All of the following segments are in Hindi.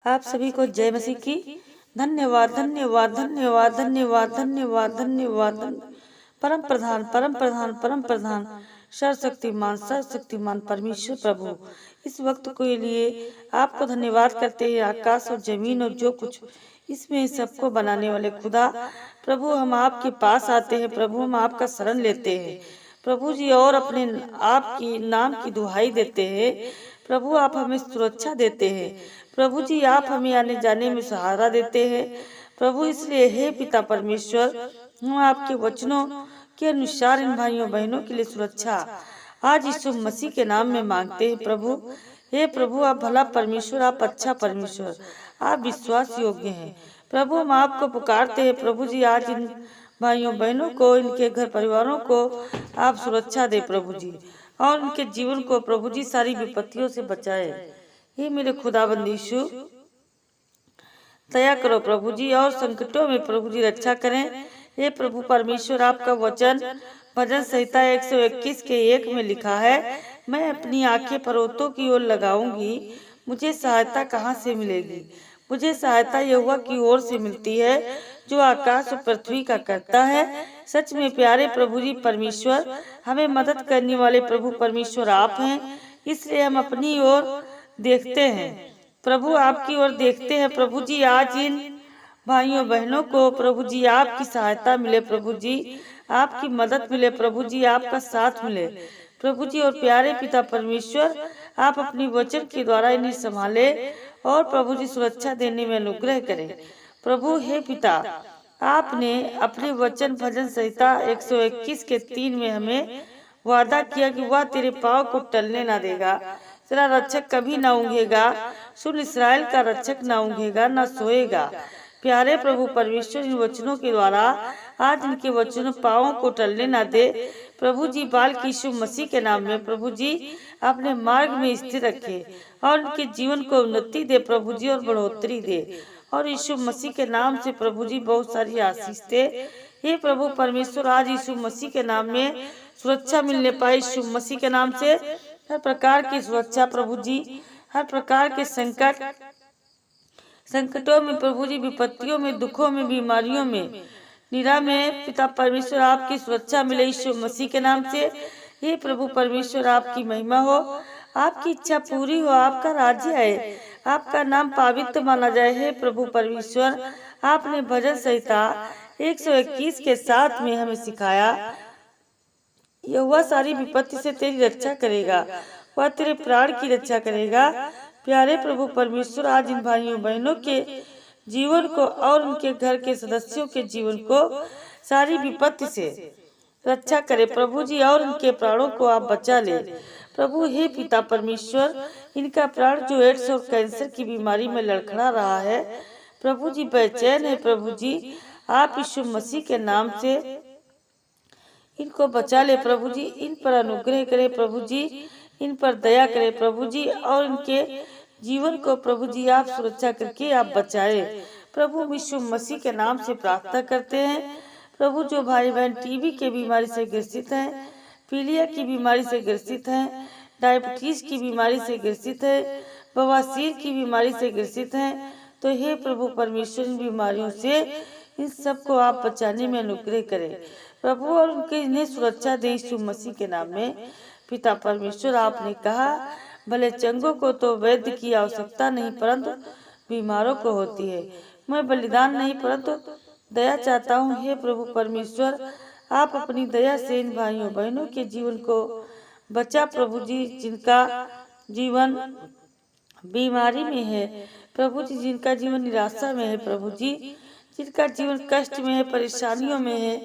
आप सभी को जय मसीह की। धन्यवाद धन्यवाद धन्यवाद धन्यवाद धन्यवाद धन्यवाद। परम प्रधान परम प्रधान परम प्रधान सर्वशक्तिमान परमेश्वर प्रभु, इस वक्त के लिए आपको धन्यवाद करते हैं। आकाश और जमीन और जो कुछ इसमें सबको बनाने वाले खुदा प्रभु, हम आपके पास आते हैं प्रभु, हम आपका शरण लेते हैं प्रभु जी, और अपने आपकी नाम की दुहाई देते हैं प्रभु। आप हमें सुरक्षा देते हैं प्रभु जी, आप हमें आने जाने में सहारा देते हैं प्रभु। इसलिए हे पिता परमेश्वर, हम आपके वचनों के अनुसार इन भाइयों बहनों के लिए सुरक्षा आज यीशु मसीह के नाम में मांगते हैं प्रभु। हे प्रभु, आप भला परमेश्वर, आप अच्छा परमेश्वर, आप विश्वास योग्य हैं प्रभु। हम आपको पुकारते हैं प्रभु जी, आज इन भाइयों बहनों को, इनके घर परिवारों को आप सुरक्षा दे प्रभु जी, और उनके जीवन को प्रभु जी सारी विपत्तियों से बचाए। हे मेरे खुदाबंद यीशु, दया करो प्रभु जी, और संकटों में प्रभु जी रक्षा करें। हे प्रभु परमेश्वर, आपका वचन भजन संहिता 121 के 1 में लिखा है, मैं अपनी आंखें पर्वतों की ओर लगाऊंगी, मुझे सहायता कहाँ से मिलेगी? मुझे सहायता यहोवा की ओर से मिलती है, जो आकाश और पृथ्वी का करता है। सच में प्यारे प्रभु जी परमेश्वर, हमें मदद करने वाले प्रभु परमेश्वर आप हैं, इसलिए हम अपनी ओर देखते हैं प्रभु, आपकी ओर देखते हैं प्रभु जी। आज इन भाइयों बहनों को प्रभु जी आपकी सहायता मिले प्रभु जी, आपकी मदद मिले प्रभु जी, आपका साथ मिले प्रभु जी। और प्यारे पिता परमेश्वर, आप अपनी वचन के द्वारा इन्हें संभाले और प्रभु जी सुरक्षा देने में अनुग्रह करें प्रभु। हे पिता, आपने अपने वचन भजन संहिता 121 के 3 में हमें वादा किया कि वह तेरे पाँव को टलने ना देगा, तेरा रक्षक कभी ना ऊँघेगा। सुन, इसराइल का रक्षक ना ऊँघेगा ना सोएगा। प्यारे प्रभु परमेश्वर, इन वचनों के द्वारा आज इनके वचनों पाँवों को टलने ना दे प्रभु जी। बाल की यीशु मसीह के नाम में प्रभु जी अपने मार्ग में स्थिर रखे और उनके जीवन को उन्नति दे प्रभु जी, और बढ़ोतरी दे, और यीशु मसीह के नाम से प्रभु जी बहुत सारी आशीष दे। हे प्रभु परमेश्वर, आज यीशु मसीह के नाम में सुरक्षा मिलने पाए, यीशु मसीह के नाम से हर प्रकार की सुरक्षा प्रभु जी, हर प्रकार के संकटों में प्रभु जी, विपत्तियों में, दुखों में, बीमारियों में, निरा में पिता परमेश्वर आपकी सुरक्षा मिले यीशु मसीह के नाम से। हे प्रभु परमेश्वर, आपकी महिमा हो, आपकी इच्छा पूरी हो, आपका राज्य आए, आपका नाम पवित्र माना जाए। हे प्रभु परमेश्वर, आपने भजन संहिता 121 के 7 में हमें सिखाया, यहोवा सारी विपत्ति से तेरी रक्षा करेगा, वह तेरे प्राण की रक्षा करेगा। प्यारे प्रभु परमेश्वर, आज इन भाइयों बहनों के जीवन को और उनके घर के सदस्यों के जीवन को सारी विपत्ति से रक्षा करे प्रभु जी, और उनके प्राणों को आप बचा ले प्रभु। हे पिता परमेश्वर, इनका प्राण जो एड्स और कैंसर की बीमारी में लड़खड़ा रहा है प्रभु जी, बेचैन है प्रभु जी, आप यीशु मसीह के नाम से इनको बचा ले प्रभु जी। इन पर अनुग्रह करे प्रभु जी, इन पर दया करे प्रभु जी, और इनके जीवन को प्रभु जी आप सुरक्षा करके आप बचाए प्रभु। यीशु मसीह के नाम से प्रार्थना करते हैं प्रभु। जो भाई बहन टीबी के बीमारी से ग्रसित हैं, पीलिया की बीमारी से ग्रसित हैं, डायबिटीज की बीमारी से ग्रसित है, बवासीर की बीमारी से ग्रसित हैं, तो हे प्रभु परमेश्वर, इन बीमारियों से इन सबको आप बचाने में अनुग्रह करें प्रभु, और उनके इन्हें सुरक्षा दे यीशु मसीह के नाम में। पिता परमेश्वर, आपने कहा भले चंगों को तो वैद्य की आवश्यकता नहीं, परंतु बीमारों को होती है। मैं बलिदान नहीं परंतु दया चाहता हूँ। हे प्रभु परमेश्वर, आप अपनी दया से इन भाइयों बहनों के जीवन को बचा प्रभु जी, जिनका जीवन बीमारी में है प्रभु जी, जिनका जीवन निराशा में है प्रभु जी, जिनका जीवन कष्ट में है, परेशानियों में है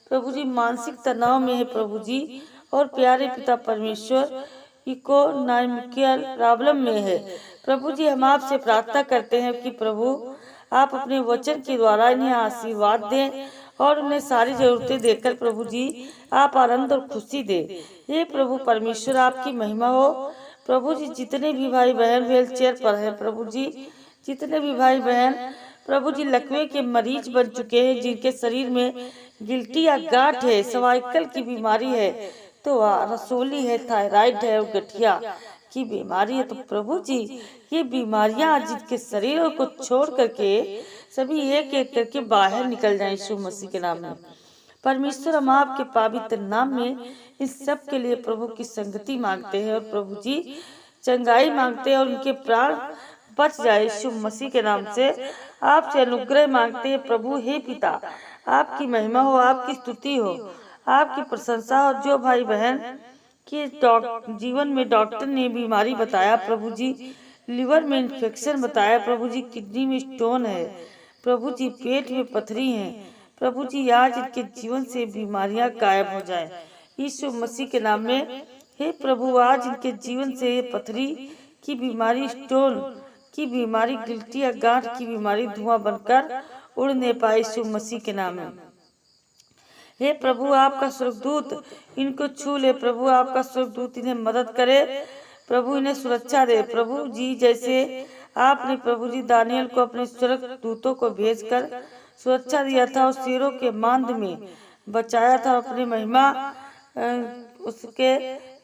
प्रभु जी, मानसिक तनाव में है प्रभु जी, और प्यारे पिता परमेश्वर इकोनॉमिकल प्रॉब्लम में है प्रभु जी। हम आपसे प्रार्थना करते हैं कि प्रभु आप अपने वचन के द्वारा इन्हें आशीर्वाद दें और उन्हें सारी जरूरतें देकर प्रभु जी आप आनंद और खुशी दें। हे प्रभु परमेश्वर, आपकी महिमा हो प्रभु जी। जितने भी भाई बहन व्हील चेयर पर है प्रभु जी, जितने भी भाई बहन प्रभु जी लकवे के मरीज बन चुके हैं, जिनके शरीर में गिल्टी या गांठ है, सर्वाइकल की बीमारी है, तो रसोली है, थायराइड है और गठिया की बीमारी है। तो प्रभु जी ये बीमारियां जिनके शरीरों को छोड़ करके सभी एक एक करके बाहर निकल जाएं यीशु मसीह के नाम में। परमेश्वर हम आपके पवित्र नाम में इन सब के लिए प्रभु की संगति मांगते हैं और प्रभु जी चंगाई मांगते हैं और उनके प्राण बच जाए यीशु मसीह के नाम से। आपसे अनुग्रह मांगते हैं प्रभु। हे पिता, आपकी महिमा हो, आपकी स्तुति हो, आपकी प्रशंसा हो। जो भाई बहन के जीवन में डॉक्टर ने बीमारी बताया प्रभु जी, लिवर में इन्फेक्शन बताया प्रभु जी, किडनी में स्टोन है प्रभु जी, पेट में पथरी है प्रभु जी, आज इनके जीवन से बीमारियां गायब हो जाए यीशु मसीह के नाम में। हे प्रभु, आज इनके जीवन से पथरी की बीमारी, स्टोन की बीमारी, गिल्टी या गांठ की बीमारी धुआं बनकर उड़ नहीं पाए यीशु मसीह के नाम में। हे प्रभु, आपका स्वर्गदूत इनको छू ले प्रभु, आपका स्वर्गदूत इन्हें मदद करे प्रभु, इन्हें सुरक्षा दे प्रभु जी। जैसे आपने प्रभु जी दानियल को अपने स्वर्गदूतों को भेजकर सुरक्षा दिया था, उस शेरों के मांद में बचाया था, अपनी महिमा उसके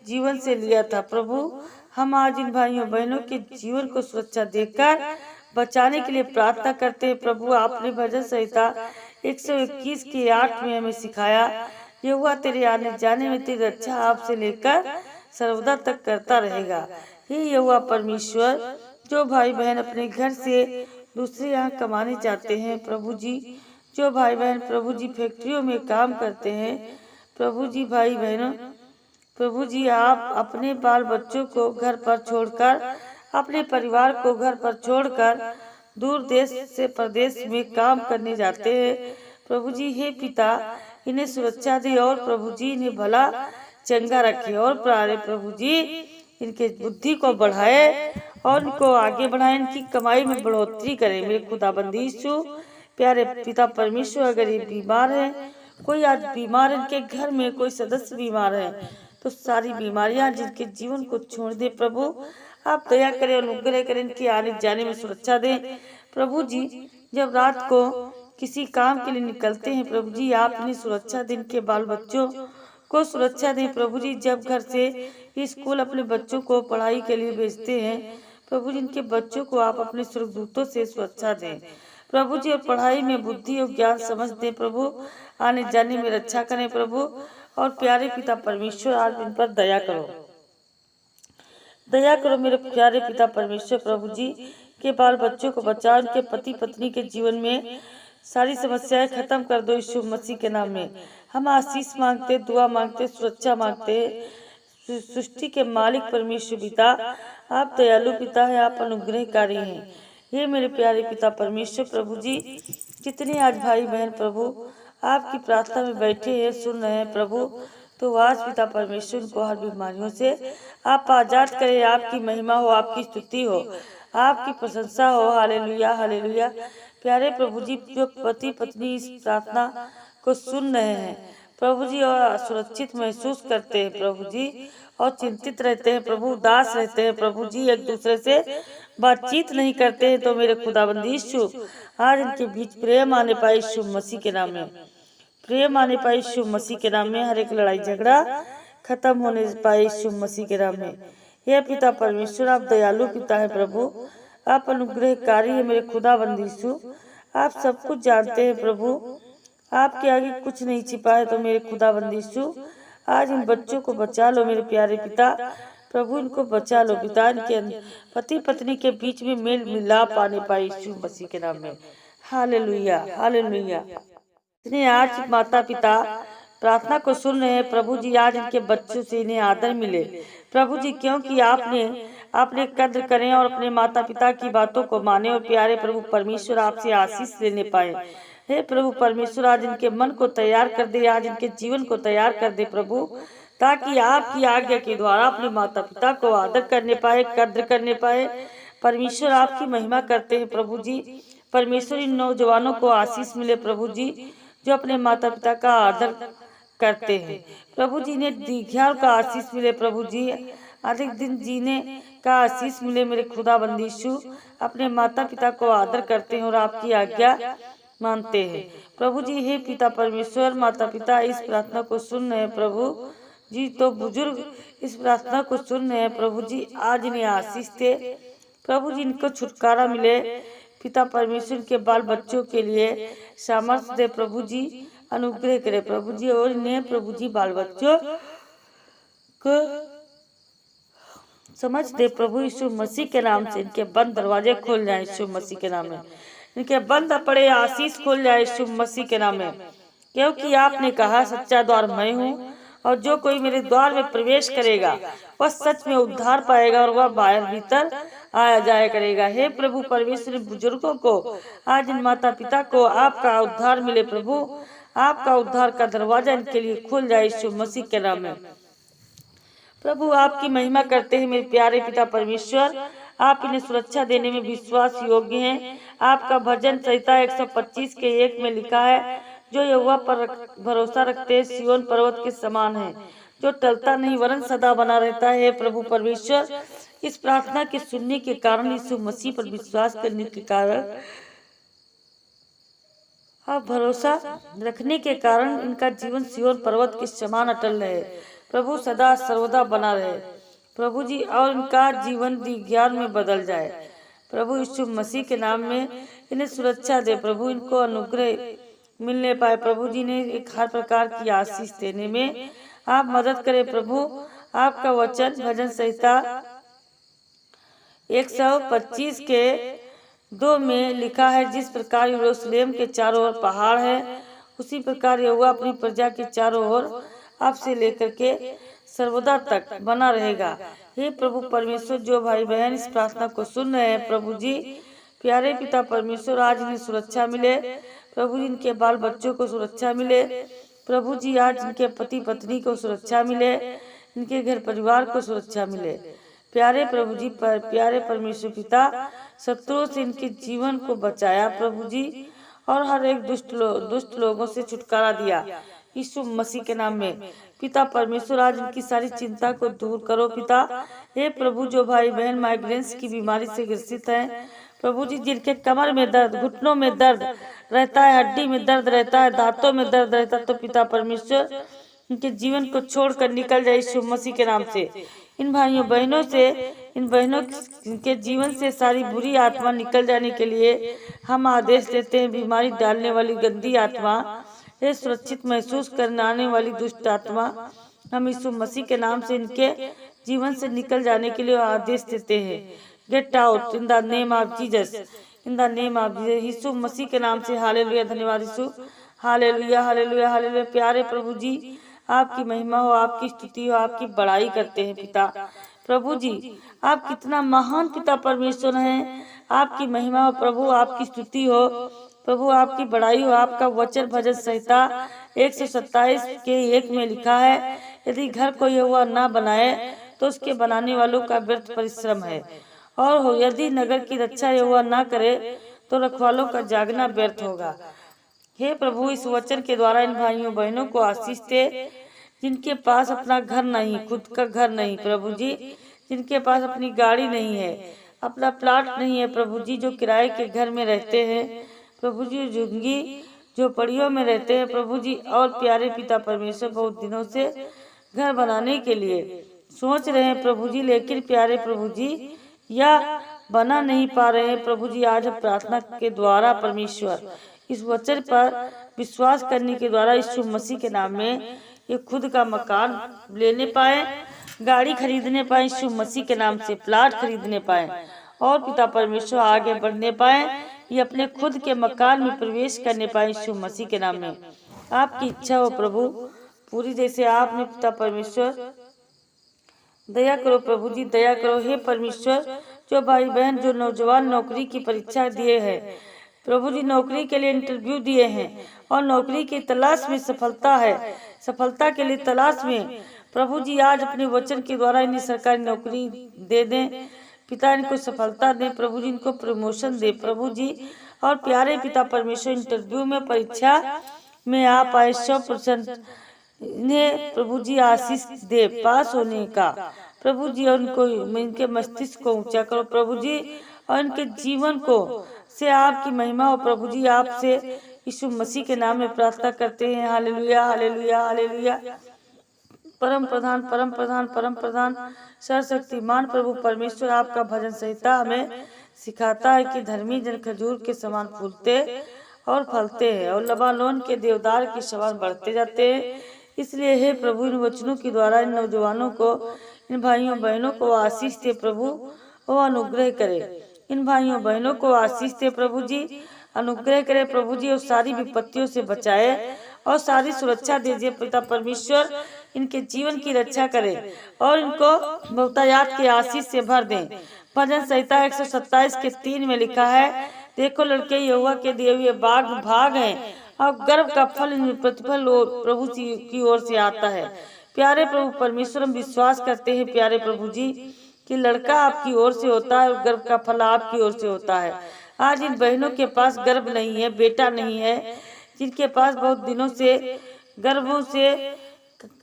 जीवन से लिया था प्रभु। हम आज इन भाइयों बहनों के जीवन को सुरक्षा देकर बचाने के लिए प्रार्थना करते हैं प्रभु। आपने भजन संहिता 121 के 8 में हमें सिखाया, यहोवा तेरे आने जाने में तेरी रक्षा आपसे लेकर सर्वदा तक करता रहेगा। हे यहोवा परमेश्वर, जो भाई बहन अपने घर से दूसरे यहाँ कमाने जाते हैं प्रभु जी, जो भाई बहन प्रभु जी फैक्ट्रियों में काम करते हैं प्रभु जी, भाई बहनों प्रभु जी, आप अपने बाल बच्चों को घर पर छोड़कर, अपने परिवार को घर पर छोड़कर दूर देश से प्रदेश में काम करने जाते हैं प्रभु जी। हे पिता, इन्हें सुरक्षा दे और प्रभु जी इन्हें भला चंगा रखे और प्यारे प्रभु जी इनके बुद्धि को बढ़ाए और इनको आगे बढ़ाए, इनकी कमाई में बढ़ोतरी करे मेरे खुदाबंदी यीशु। प्यारे पिता परमेश्वर, अगर ये बीमार है, कोई आज बीमार है, इनके घर में कोई सदस्य बीमार है, तो सारी बीमारियां जिनके जीवन को छोड़ दे प्रभु, आप दया करें, अनुग्रह करें, इनके आने जाने में सुरक्षा दें प्रभु जी। जब रात को किसी काम के लिए निकलते हैं प्रभु जी, आप इन्हें सुरक्षा दें, इनके बाल बच्चों को सुरक्षा दें प्रभु जी। जब घर से स्कूल अपने बच्चों को पढ़ाई के लिए भेजते हैं प्रभु जी, इनके बच्चों को आप अपने स्वर्गदूतों से सुरक्षा दें प्रभु जी, और पढ़ाई में बुद्धि और ज्ञान समझ दें प्रभु, आने जाने में रक्षा करें प्रभु। और प्यारे पिता परमेश्वर, आज इन पर दया करो, दया करो मेरे प्यारे पिता परमेश्वर प्रभु जी के बाल बच्चों को बचाओ, उनके पति पत्नी के जीवन में सारी समस्याएं खत्म कर दो यीशु मसीह के नाम में। हम आशीष मांगते, दुआ मांगते, सुरक्षा मांगते। सृष्टि के मालिक परमेश्वर पिता, आप दयालु पिता है, आप अनुग्रहकारी हैं। हे मेरे प्यारे पिता परमेश्वर प्रभु जी, जितने आज भाई बहन प्रभु आपकी प्रार्थना में बैठे हैं, सुन रहे हैं प्रभु, तो आज पिता परमेश्वर को हर बीमारियों से आप आजाद करें। आपकी महिमा हो, आपकी स्तुति हो, आपकी प्रशंसा हो। Hallelujah, hallelujah. प्यारे प्रभु जी, जो पति पत्नी इस प्रार्थना को सुन रहे हैं प्रभु जी और सुरक्षित महसूस करते हैं प्रभु जी, और चिंतित रहते हैं प्रभु, उदास रहते हैं प्रभु जी, एक दूसरे से बातचीत नहीं करते हैं, तो मेरे खुदाबंदी यीशु आज इनके बीच प्रेम आने पाए यीशु मसीह के नाम में, प्रेम आने पाए यीशु मसीह के नाम में। हर एक लड़ाई झगड़ा खत्म होने पाए यीशु मसीह के नाम में। हे पिता परमेश्वर, आप दयालु पिता है प्रभु, आप अनुग्रहकारी है मेरे खुदाबंदी यीशु। आप सब कुछ जानते हैं प्रभु, आपके आगे कुछ नहीं छिपा है, तो मेरे खुदाबंदी यीशु आज इन बच्चों को बचा लो मेरे प्यारे पिता प्रभु, इनको बचा लो पिता, इनके पति पत्नी के बीच में मेल मिलाप आने पाए यीशु मसीह के नाम में। Hallelujah, hallelujah. इतने आज माता पिता प्रार्थना को सुन रहे हैं प्रभु जी, आज इनके बच्चों से इन्हें आदर मिले प्रभु जी, क्योंकि आपने कद्र करें और अपने माता पिता की बातों को माने, और प्यारे प्रभु परमेश्वर आपसे आशीष लेने पाए। हे प्रभु परमेश्वर, आज इनके मन को तैयार कर दे, आज इनके जीवन को तैयार कर दे प्रभु, ताकि आपकी आज्ञा के द्वारा अपने माता पिता को आदर करने पाए, कद्र करने पाए। परमेश्वर आपकी महिमा करते हैं प्रभु जी। परमेश्वर इन नौजवानों को आशीष मिले प्रभु जी, जो अपने माता पिता का आदर करते हैं प्रभु जी। ने दीर्घायु का आशीष मिले प्रभु जी, अधिक दिन जीने का आशीष मिले मेरे खुदाबंदी यीशु। अपने माता पिता को आदर करते हैं और आपकी आज्ञा मानते हैं प्रभु जी। हे पिता परमेश्वर, माता पिता इस प्रार्थना को सुन रहे हैं प्रभु, जी तो बुजुर्ग इस प्रार्थना को सुन रहे हैं प्रभु जी, आज इन्हें आशीष दे प्रभु जी, इनको छुटकारा मिले। पिता परमेश्वर के बाल बच्चों के लिए सामर्थ्य दे प्रभु जी, अनुग्रह करे प्रभु जी, और इन्हें प्रभु जी बाल बच्चों को समझ दे प्रभु यीशु मसीह के नाम से। इनके बंद दरवाजे खोल जाए यीशु मसीह के नाम में, इनके बंद पड़े आशीष खोल जाए यीशु मसीह के नाम में, क्योंकि आपने कहा सच्चा द्वार मैं हूँ, और जो कोई मेरे द्वार में प्रवेश करेगा वह सच में उद्धार पाएगा, और वह बाहर भीतर आया जाया करेगा। हे प्रभु परमेश्वर, बुजुर्गों को आज इन माता पिता को आपका उद्धार मिले प्रभु, आपका उद्धार का दरवाजा इनके लिए खुल जाए यीशु मसीह के नाम में। प्रभु आपकी महिमा करते हैं मेरे प्यारे पिता परमेश्वर, आप इन्हें सुरक्षा देने में विश्वास योग्य हैं। आपका भजन संहिता 125 के 1 में लिखा है, जो यहोवा पर भरोसा रखते हैं सिय्योन पर्वत के समान है, जो टलता नहीं वरन सदा बना रहता है। प्रभु परमेश्वर, इस प्रार्थना के सुनने के कारण, यीशु मसीह पर विश्वास करने के कारण, आप भरोसा रखने के कारण इनका जीवन सिय्योन पर्वत के समान अटल रहे प्रभु, सदा सर्वदा बना रहे प्रभु जी, और इनका जीवन ज्ञान में बदल जाए प्रभु यीशु मसीह के नाम में। इन्हें सुरक्षा दे प्रभु, इनको अनुग्रह मिलने पाए प्रभु जी ने एक हर प्रकार की आशीष देने में आप मदद करें प्रभु। आपका वचन भजन संहिता 125 के 2 में लिखा है, जिस प्रकार यरूशलेम के चारों ओर पहाड़ है, उसी प्रकार यहोवा अपनी प्रजा के चारों ओर आपसे लेकर के सर्वदा तक बना रहेगा। हे प्रभु परमेश्वर, जो भाई बहन इस प्रार्थना को सुन रहे हैं प्रभु जी, प्यारे पिता परमेश्वर, आज इन्हें सुरक्षा मिले प्रभु जी, इनके बाल बच्चों को सुरक्षा मिले प्रभु जी, आज इनके पति पत्नी को सुरक्षा मिले, इनके घर परिवार को सुरक्षा मिले प्यारे प्रभु जी। प्यारे परमेश्वर पिता, शत्रुओं से इनके जीवन को बचाया प्रभु जी, और हर एक दुष्ट लोगों से छुटकारा दिया यीशु मसीह के नाम में। पिता परमेश्वर, आज इनकी सारी चिंता को दूर करो पिता। हे प्रभु, जो भाई बहन माइग्रेन्स की बीमारी से ग्रसित हैं प्रभु जी, जिनके कमर में दर्द, घुटनों में दर्द रहता है, हड्डी में दर्द रहता है, दांतों में दर्द रहता है, तो पिता परमेश्वर इनके जीवन को छोड़कर निकल जाए यीशु मसीह के नाम से। इन भाइयों बहनों से, इन बहनों के जीवन से सारी बुरी आत्मा निकल जाने के लिए हम आदेश देते हैं। बीमारी डालने वाली गंदी आत्मा, ये सुरक्षित महसूस करने वाली दुष्ट आत्मा, हम यीशु मसीह के नाम से इनके जीवन से निकल जाने के लिए आदेश देते हैं। Get out in the name of Jesus, in the name of Jesus, यीशु मसीह के नाम से। हालेलुया, धन्यवाद यीशु, हालेलुया हालेलुया हालेलुया। प्यारे प्रभु जी, आपकी महिमा हो, आपकी स्तुति हो, आपकी बड़ाई करते हैं पिता प्रभु जी। आप कितना महान पिता परमेश्वर हैं, आपकी महिमा हो प्रभु, आपकी स्तुति हो प्रभु, आपकी बड़ाई हो। आपका वचन भजन संहिता 127 के 1 में लिखा है, यदि घर को यहोवा ना बनाए तो उसके बनाने वालों का व्यर्थ परिश्रम है, और यदि नगर की रक्षा यहोवा ना करे तो रखवालों का जागना व्यर्थ होगा। हे प्रभु, इस वचन के द्वारा इन भाइयों बहनों को आशीष दे, जिनके पास अपना घर नहीं, खुद का घर नहीं प्रभु जी, जिनके पास अपनी गाड़ी नहीं है, अपना प्लाट नहीं है प्रभु जी, जो किराए के घर में रहते हैं प्रभु जी, झुग्गी झोपड़ियों में रहते हैं प्रभु जी। और प्यारे पिता परमेश्वर, बहुत दिनों से घर बनाने के लिए सोच रहे हैं प्रभु जी, लेकिन प्यारे प्रभु जी या बना नहीं पा रहे हैं प्रभु जी। आज हम प्रार्थना के द्वारा परमेश्वर, इस वचन पर विश्वास करने के द्वारा यीशु मसीह के नाम में ये खुद का मकान लेने पाए, गाड़ी खरीदने पाए यीशु मसीह के नाम से, प्लाट खरीदने पाए, और पिता परमेश्वर आगे बढ़ने पाए, ये अपने खुद के मकान में प्रवेश करने पाए यीशु मसीह के नाम में। आपकी इच्छा हो प्रभु पूरी, जैसे आपने पिता परमेश्वर दया करो प्रभु जी, दया करो। हे परमेश्वर, जो भाई बहन, जो नौजवान नौकरी की परीक्षा दिए हैं प्रभु जी, नौकरी के लिए इंटरव्यू दिए हैं और नौकरी की तलाश में सफलता है, सफलता के लिए तलाश में प्रभु जी, आज अपने वचन के द्वारा इन्हें सरकारी नौकरी दे दें पिता, इनको सफलता दें प्रभु जी, इनको प्रमोशन दे प्रभु जी। और प्यारे पिता परमेश्वर, इंटरव्यू में परीक्षा में आप आए 100% इन्हें प्रभु जी आशीष दे पास होने का प्रभु जी, और उनको इनके मस्तिष्क को ऊंचा करो प्रभु जी, और इनके जीवन को से आपकी महिमा हो प्रभु जी। आपसे यीशु मसीह के नाम में प्रार्थना करते हैं, हालेलुया हालेलुया हालेलुया। परम प्रधान परम प्रधान परम प्रधान सर्वशक्तिमान प्रभु परमेश्वर आपका भजन संहिता हमें सिखाता है कि धर्मी जन खजूर के समान फूलते और फलते हैं और लबानोन के देवदार के समान बढ़ते जाते हैं। इसलिए हे प्रभु, इन वचनों के द्वारा इन नौजवानों को, इन भाइयों बहनों को आशीष दे प्रभु, और अनुग्रह करे। इन भाइयों बहनों को आशीष दे प्रभु जी, अनुग्रह करे प्रभु जी, और सारी विपत्तियों से बचाए और सारी सुरक्षा दीजिए पिता परमेश्वर। इनके जीवन की रक्षा करे और इनको बहुतायात के आशीष से भर दें। भजन संहिता 127 के 3 में लिखा है, देखो लड़के यहोवा के दिए हुए बाग भाग हैं और गर्भ का फल इनमें प्रतिफल प्रभु की ओर से आता है। प्यारे प्रभु परमेश्वर, हम विश्वास करते हैं प्यारे प्रभु जी कि लड़का आपकी ओर से होता है और गर्भ का फल आपकी ओर से होता है। आज इन बहनों के पास गर्भ नहीं है, बेटा नहीं है, जिनके पास बहुत दिनों से गर्भों से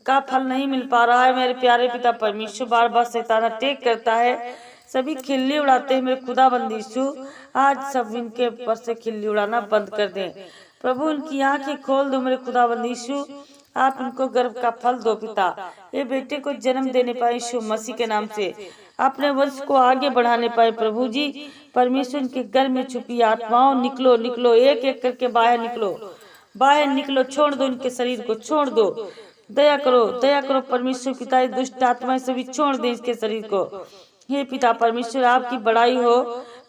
का फल नहीं मिल पा रहा है, मेरे प्यारे पिता परमेश्वर, बार बार शैतान अटैक करता है, सभी खिल्ली उड़ाते हैं मेरे खुदाबंद यीशु, आज सब इनके ऊपर से खिल्ली उड़ाना बंद कर दें प्रभु। इनकी आंखें खोल दो मेरे खुदाबंद यीशु, आप इनको गर्भ का फल दो पिता, ये बेटे को जन्म देने पाए यीशु मसीह के नाम से, अपने वंश को आगे बढ़ाने पाए प्रभु जी परमेश्वर। इनके गर्भ में छुपी आत्माओं निकलो निकलो, एक एक करके बाहर निकलो, बाहर निकलो, छोड़ दो इनके शरीर को, छोड़ दो, दया करो परमेश्वर पिता, ये दुष्ट आत्माएं सभी छोड़ दें इसके शरीर को। हे पिता परमेश्वर, आपकी बड़ाई हो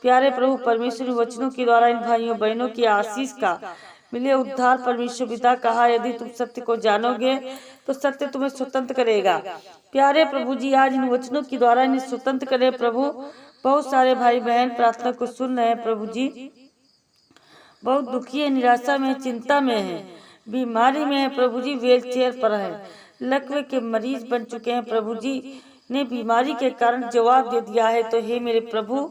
प्यारे प्रभु परमेश्वर, वचनों के द्वारा इन भाइयों बहनों की आशीष का मिले उद्धार परमेश्वर पिता। कहा यदि तुम सत्य को जानोगे तो सत्य तुम्हें स्वतंत्र करेगा। प्यारे प्रभु जी, आज इन वचनों के द्वारा इन्हें स्वतंत्र करे प्रभु। बहुत सारे भाई बहन प्रार्थना को सुन रहे हैं प्रभु जी, बहुत दुखी है, निराशा में, चिंता में है, बीमारी में है प्रभु जी, व्हील चेयर पर है, लकवे के मरीज बन चुके हैं प्रभु जी, ने बीमारी के कारण जवाब दे दिया है। तो हे मेरे प्रभु,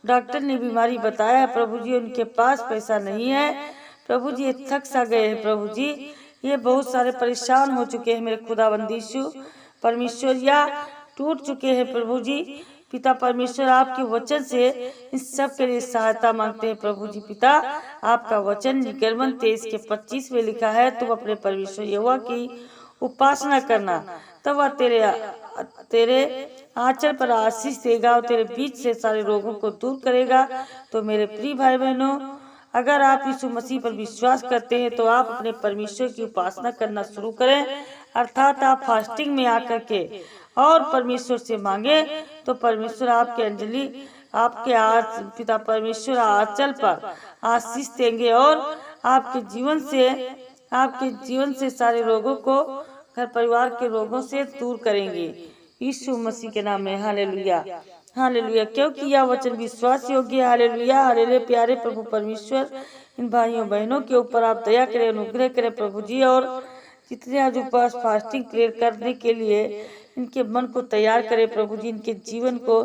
डॉक्टर ने बीमारी बताया है प्रभु जी, उनके पास पैसा नहीं है प्रभु जी, ये थक सा गए हैं प्रभु जी, ये बहुत सारे परेशान हो चुके हैं मेरे खुदाबंद यीशु परमेश्वर, या टूट चुके हैं प्रभु जी पिता परमेश्वर। आपके वचन से इन सब के लिए सहायता मांगते हैं प्रभु जी पिता। आपका वचन निर्गमन 23 के 25 में लिखा है, तुम अपने परमेश्वर यहोवा की उपासना करना, तब वह तेरे आंचल पर आशीष देगा और तेरे बीच से सारे रोगों को दूर करेगा। तो मेरे प्रिय भाई बहनों, अगर आप यीशु मसीह पर विश्वास करते हैं तो आप अपने परमेश्वर की उपासना करना शुरू करें, अर्थात आप फास्टिंग में आकर के और परमेश्वर से मांगे तो परमेश्वर आपके अंजलि आपके पिता परमेश्वर आंचल पर आशीष देंगे और आपके जीवन से सारे रोगों को, घर परिवार के रोगों से दूर करेंगे यीशु मसीह के नाम में। हालेलुया हालेलुया, क्योंकि यह वचन विश्वास योग्य। Hallelujah hallelujah. प्यारे प्रभु परमेश्वर, इन भाइयों बहनों के ऊपर आप दया करें, अनुग्रह करें प्रभु जी, और जितने आज उपवास फास्टिंग प्रेयर करने के लिए इनके मन को तैयार करें प्रभु जी, इनके जीवन को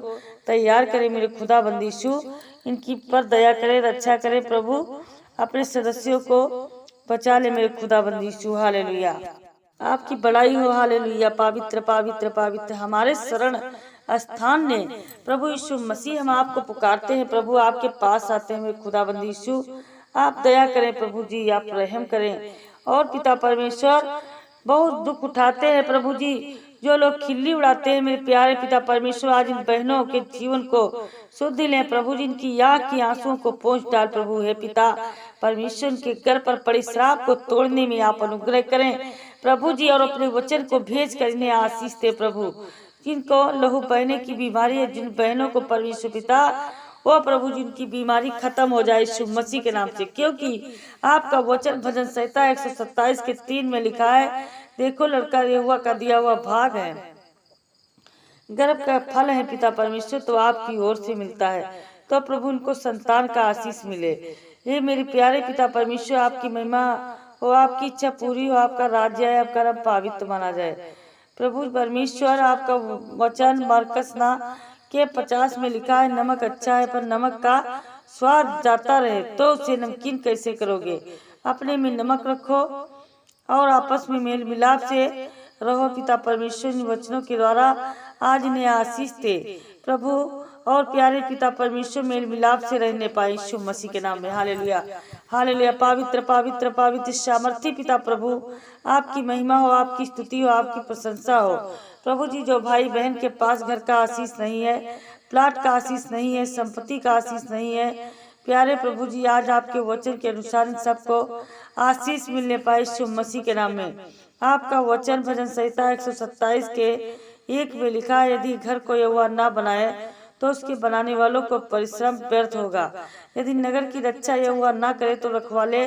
तैयार करें मेरे खुदाबंद यीशु, इनकी पर दया करें, रक्षा करें प्रभु, अपने सदस्यों को बचा ले मेरे खुदाबंद यीशु। हालेलुया, आपकी बड़ाई हो। हालेलुया, पवित्र पवित्र पवित्र हमारे शरण स्थान ने प्रभु यीशु मसीह, हम आपको पुकारते हैं प्रभु, आपके पास आते हैं मेरे खुदाबंद यीशु, आप दया करें प्रभु जी, आप रहम करें। और पिता परमेश्वर, बहुत दुख उठाते हैं प्रभु जी, जो लोग खिल्ली उड़ाते हैं मेरे प्यारे पिता परमेश्वर, आज इन बहनों के जीवन को शुद्धि लें प्रभु जी, इनकी आँख की आंसुओं को पोंछ डाल प्रभु है पिता परमेश्वर, इनके घर पर पड़ी श्राप को तोड़ने में आप अनुग्रह करें प्रभु जी, और अपने वचन को भेज कर इन्हें आशीष दे प्रभु। जिनको लहू बहने की बीमारी है, जिन बहनों को परमेश्वर पिता, वो प्रभु जी उनकी बीमारी खत्म हो जाए यीशु मसीह के नाम से, क्योंकि आपका वचन भजन संहिता 127 के 3 में लिखा है, देखो लड़का यहोवा का दिया हुआ भाग है, गर्भ का फल है पिता परमेश्वर, तो आपकी ओर से मिलता है, तो प्रभु उनको संतान का आशीष मिले। ये मेरे प्यारे पिता परमेश्वर, आपकी महिमा हो, आपकी इच्छा पूरी हो, आपका राज्य है, आपका नाम पवित्र माना जाए प्रभु परमेश्वर। आपका वचन मरकस ना के 50 में लिखा है, नमक अच्छा है पर नमक का स्वाद जाता रहे तो उसे नमकीन कैसे करोगे। अपने में नमक रखो और आपस में मेल मिलाप से रहो पिता परमेश्वर। इन वचनों के द्वारा आज इन्हें आशीष दे प्रभु, और प्यारे पिता परमेश्वर मेल मिलाप से रहने पाए यीशु मसीह के नाम में। Hallelujah hallelujah. पवित्र पवित्र पवित्र सामर्थी पिता प्रभु, आपकी महिमा हो, आपकी स्तुति हो, आपकी प्रशंसा हो। प्रभु जी, जो भाई बहन के पास घर का आशीष नहीं है, प्लाट का आशीष नहीं है, संपत्ति का आशीष नहीं है, प्यारे प्रभु जी आज आपके वचन के अनुसार इन सबको आशीष मिलने पाए यीशु मसीह के नाम में। आपका वचन भजन संहिता 127 के 1 में लिखा है, यदि घर को यहोवा ना बनाए तो उसके बनाने वालों को परिश्रम व्यर्थ होगा। यदि नगर की रक्षा यहोवा ना करे तो रखवाले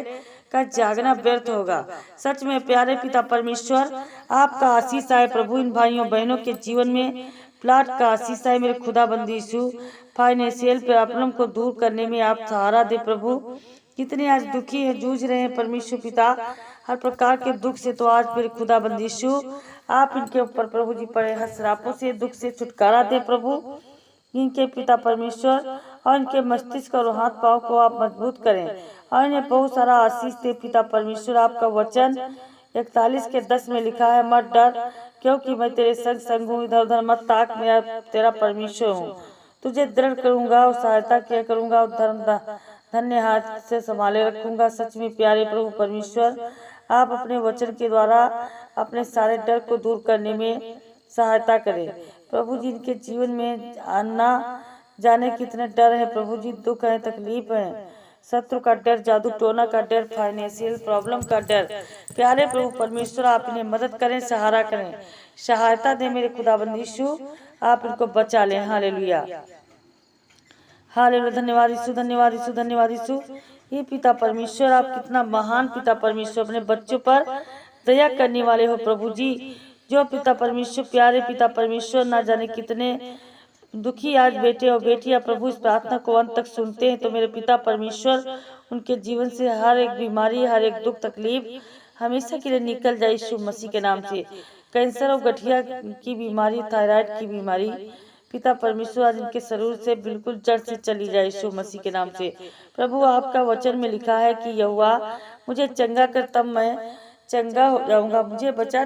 का जागना व्यर्थ होगा। सच में प्यारे पिता परमेश्वर, आपका आशीष आए प्रभु इन भाइयों बहनों के जीवन में। प्लाट का आशीष आए मेरे खुदाबंदी यीशु। फाइनेंशियल प्रॉब्लम को दूर करने में आप सहारा दे प्रभु। कितने आज दुखी है, जूझ रहे हैं परमेश्वर पिता हर प्रकार के दुख से, तो आज मेरे खुदाबंदी यीशु आप इनके ऊपर प्रभु जी पड़े हर श्रापों से, दुख से छुटकारा दे प्रभु। इनके पिता परमेश्वर और इनके मस्तिष्क और हाथ पांव को आप मजबूत करें और इन्हें बहुत सारा आशीष दे पिता परमेश्वर। आपका वचन 41 के 10 में लिखा है, मत डर क्योंकि मैं तेरे संग संग हूँ, इधर उधर मत ताक, मैं तेरा परमेश्वर हूँ, तुझे दृढ़ करूंगा और सहायता किया करूंगा और धन्य हाथ से संभाले रखूंगा। सच में प्यारे प्रभु परमेश्वर, आप अपने वचन के द्वारा अपने सारे डर को दूर करने में सहायता करें प्रभु जी। इनके जीवन में आना जाने कितने डर है प्रभु जी, दुख है, तकलीफ है, शत्रु का डर, जादू टोना का डर, फाइनेंशियल प्रॉब्लम का डर। प्यारे प्रभु परमेश्वर, आप इन्हें मदद करें, सहारा करें, सहायता दें मेरे खुदाबंदी यीशु, आप इनको बचा लें। Hallelujah hallelujah. धन्यवाद यीशु, धन्यवाद यीशु, धन्यवाद यीशु। ये पिता परमेश्वर, आप कितना महान पिता परमेश्वर, अपने बच्चों पर दया करने वाले हो प्रभु जी। जो पिता परमेश्वर, प्यारे पिता परमेश्वर, ना जाने कितने दुखी आज बेटे और बेटियां प्रभु इस प्रार्थना को अंत तक सुनते हैं, तो मेरे पिता परमेश्वर उनके जीवन से हर एक बीमारी, हर एक दुख तकलीफ हमेशा के लिए निकल जाए यीशु मसीह के नाम से। कैंसर और गठिया की बीमारी, थायराइड की बीमारी पिता परमेश्वर आज इनके शरीर से बिल्कुल जड़ से चली जाए यीशु मसीह के नाम से। प्रभु, आपका वचन में लिखा है कि यहोवा मुझे चंगा कर तब मैं चंगा हो जाऊंगा, मुझे बचा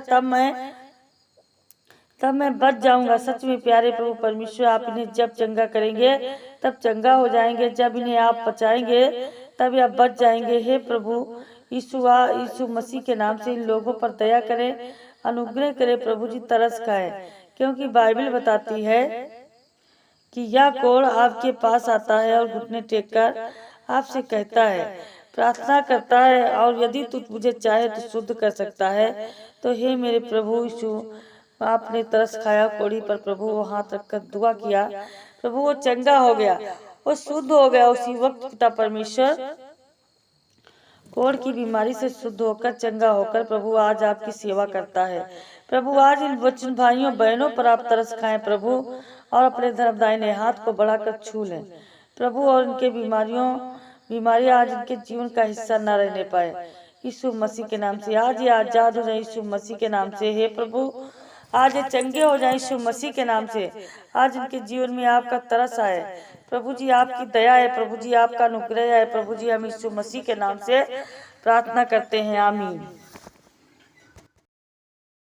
तब मैं बच जाऊंगा। सच में प्यारे प्रभु परमेश्वर, आप इन्हें जब चंगा करेंगे तब चंगा हो जाएंगे, जब इन्हें आप बचाएंगे तब आप बच जाएंगे। हे प्रभु यीशु मसीह के नाम से इन लोगों पर दया करें, अनुग्रह करें प्रभु जी, तरस खाएं, क्योंकि बाइबल बताती है कि यह कोढ़ आपके पास आता है और घुटने टेक कर आपसे कहता है, प्रार्थना करता है, और यदि तू मुझे चाहे तो शुद्ध कर सकता है। तो हे मेरे प्रभु यीशु, आपने तरस खाया कोढ़ी पर प्रभु, वो हाथ रखकर दुआ किया प्रभु, वो चंगा हो गया, वो शुद्ध हो गया। उसी वक्त पिता परमेश्वर कोढ़ की बीमारी से शुद्ध होकर, चंगा होकर प्रभु आज आपकी सेवा करता है। प्रभु आज इन वचन भाइयों बहनों पर आप तरस खाएं प्रभु, और अपने धर्मदायिने हाथ को बढ़ाकर छू लें प्रभु, और इनके बीमारियां आज इनके जीवन का हिस्सा न रहने पाए यीशु मसीह के नाम से। आज ये आजाद हो जाए यीशु मसीह के नाम से। हे प्रभु, आज ये चंगे हो जाए यीशु मसीह के नाम से। आज इनके जीवन में आपका तरस आए प्रभु जी, आपकी दया है प्रभु जी, आपका अनुग्रह है प्रभु जी। हम यीशु मसीह के नाम से प्रार्थना करते हैं, आमीन।